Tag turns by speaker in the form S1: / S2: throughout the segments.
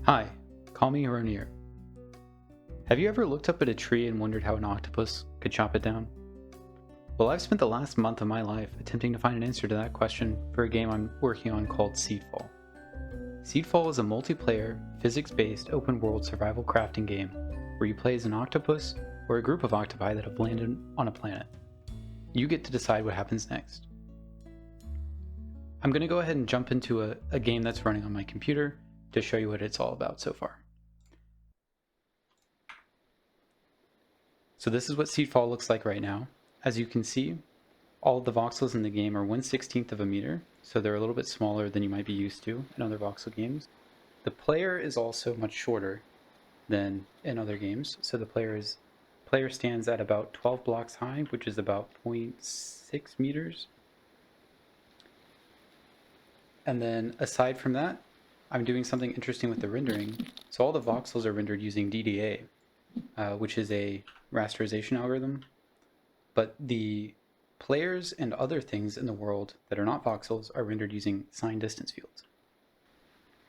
S1: Hi, call me Eronier. Have you ever looked up at a tree and wondered how an octopus could chop it down? Well, I've spent the last month of my life attempting to find an answer to that question for a game I'm working on called Seedfall. Seedfall is a multiplayer, physics-based, open-world survival crafting game where you play as an octopus or a group of octopi that have landed on a planet. You get to decide what happens next. I'm going to go ahead and jump into a game that's running on my computer to show you what it's all about so far. So this is what Seedfall looks like right now. As you can see, all of the voxels in the game are 1/16 of a meter, so they're a little bit smaller than you might be used to in other voxel games. The player is also much shorter than in other games, so the player stands at about 12 blocks high, which is about 0.6 meters. And then aside from that, I'm doing something interesting with the rendering. So all the voxels are rendered using DDA, which is a rasterization algorithm. But the players and other things in the world that are not voxels are rendered using signed distance fields.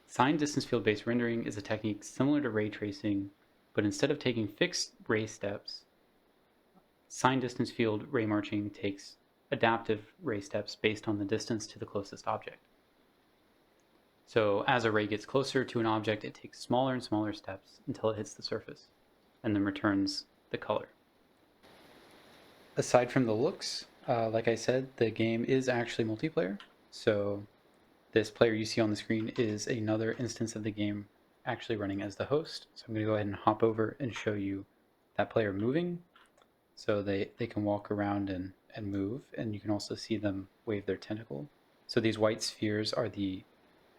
S1: Signed distance field based rendering is a technique similar to ray tracing, but instead of taking fixed ray steps, signed distance field Raymarching takes adaptive ray steps based on the distance to the closest object. So as a ray gets closer to an object, it takes smaller and smaller steps until it hits the surface, and then returns the color. Aside from the looks, like I said, the game is actually multiplayer. So this player you see on the screen is another instance of the game actually running as the host. So I'm going to go ahead and hop over and show you that player moving. So they can walk around and move, and you can also see them wave their tentacle. So these white spheres are the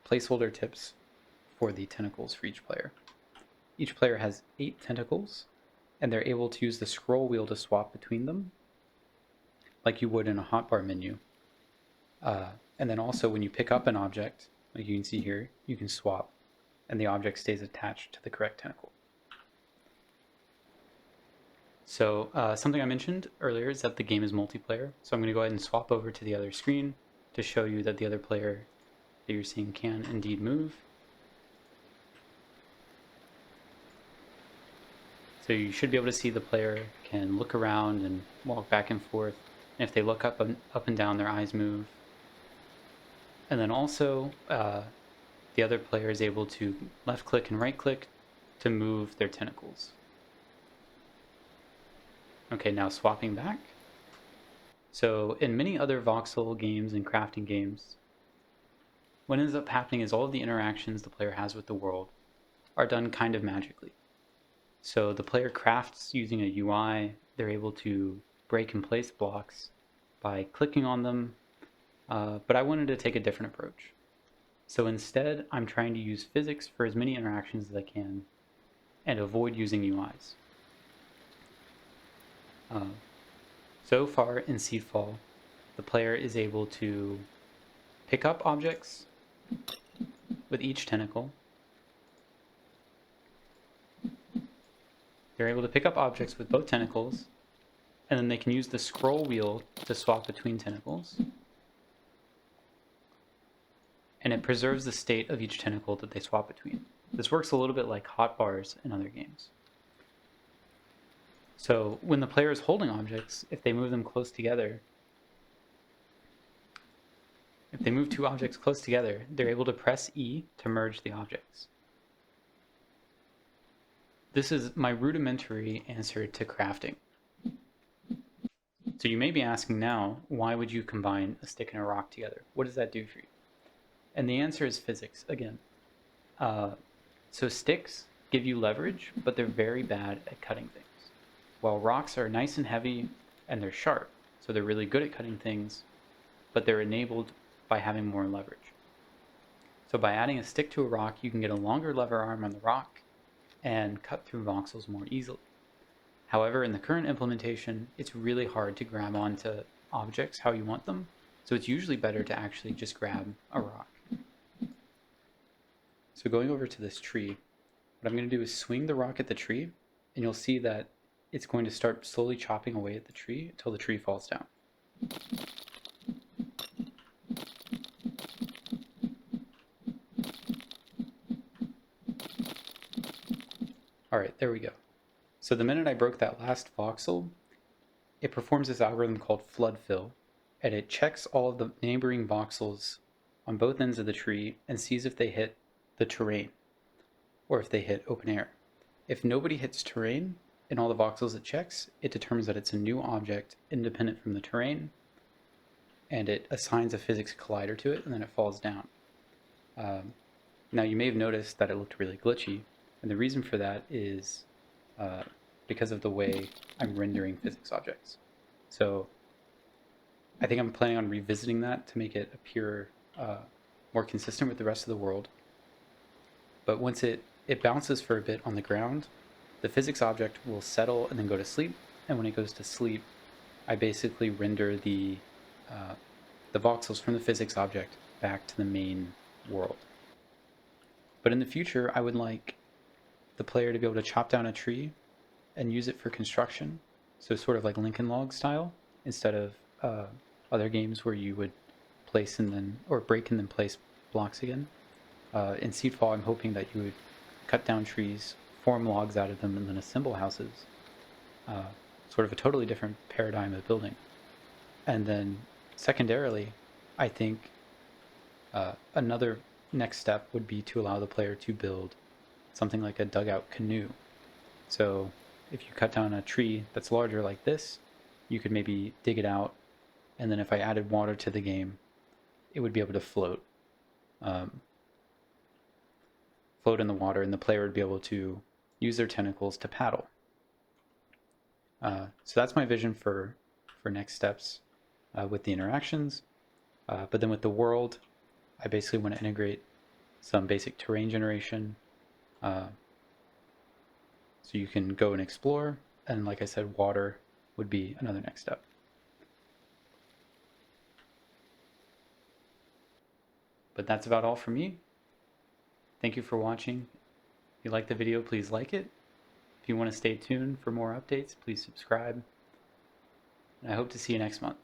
S1: placeholder tips for the tentacles for each player. Each player has 8 tentacles, and they're able to use the scroll wheel to swap between them, like you would in a hotbar menu. And then also when you pick up an object, like you can see here, you can swap, and the object stays attached to the correct tentacle. So something I mentioned earlier is that the game is multiplayer. So I'm going to go ahead and swap over to the other screen to show you that the other player that you're seeing can indeed move. So you should be able to see the player can look around and walk back and forth. And if they look up and down, their eyes move. And then also, the other player is able to left click and right click to move their tentacles. Okay, now swapping back. So in many other voxel games and crafting games, what ends up happening is all of the interactions the player has with the world are done kind of magically. So the player crafts using a UI, they're able to break and place blocks by clicking on them, but I wanted to take a different approach. So instead, I'm trying to use physics for as many interactions as I can and avoid using UIs. So far in Seedfall, the player is able to pick up objects with each tentacle. They're able to pick up objects with both tentacles, and then they can use the scroll wheel to swap between tentacles. And it preserves the state of each tentacle that they swap between. This works a little bit like hotbars in other games. So when the player is holding objects, if they move them close together, if they move 2 objects close together, they're able to press E to merge the objects. This is my rudimentary answer to crafting. So you may be asking now, why would you combine a stick and a rock together? What does that do for you? And the answer is physics, again. So sticks give you leverage, but they're very bad at cutting things. While rocks are nice and heavy and they're sharp, so they're really good at cutting things, but they're enabled by having more leverage. So by adding a stick to a rock, you can get a longer lever arm on the rock and cut through voxels more easily. However, in the current implementation, it's really hard to grab onto objects how you want them, so it's usually better to actually just grab a rock. So going over to this tree, what I'm going to do is swing the rock at the tree, and you'll see that it's going to start slowly chopping away at the tree until the tree falls down. All right, there we go. So the minute I broke that last voxel, it performs this algorithm called flood fill, and it checks all of the neighboring voxels on both ends of the tree and sees if they hit the terrain or if they hit open air. If nobody hits terrain in all the voxels it checks, it determines that it's a new object independent from the terrain, and it assigns a physics collider to it, and then it falls down. Now you may have noticed that it looked really glitchy, and the reason for that is because of the way I'm rendering physics objects. So I think I'm planning on revisiting that to make it appear more consistent with the rest of the world. But once it bounces for a bit on the ground, the physics object will settle and then go to sleep. And when it goes to sleep, I basically render the voxels from the physics object back to the main world. But in the future, I would like the player to be able to chop down a tree and use it for construction. So sort of like Lincoln Log style, instead of other games where you would place and then, or break and then place blocks again. In Seedfall, I'm hoping that you would cut down trees, form logs out of them, and then assemble houses. Sort of a totally different paradigm of building. And then secondarily, I think another next step would be to allow the player to build something like a dugout canoe. So if you cut down a tree that's larger like this, you could maybe dig it out, and then if I added water to the game, it would be able to float. Float in the water, and the player would be able to use their tentacles to paddle. So that's my vision for next steps with the interactions. But then with the world, I basically want to integrate some basic terrain generation. So you can go and explore, and like I said, water would be another next step. But that's about all from me. Thank you for watching. If you liked the video, please like it. If you want to stay tuned for more updates, please subscribe. And I hope to see you next month.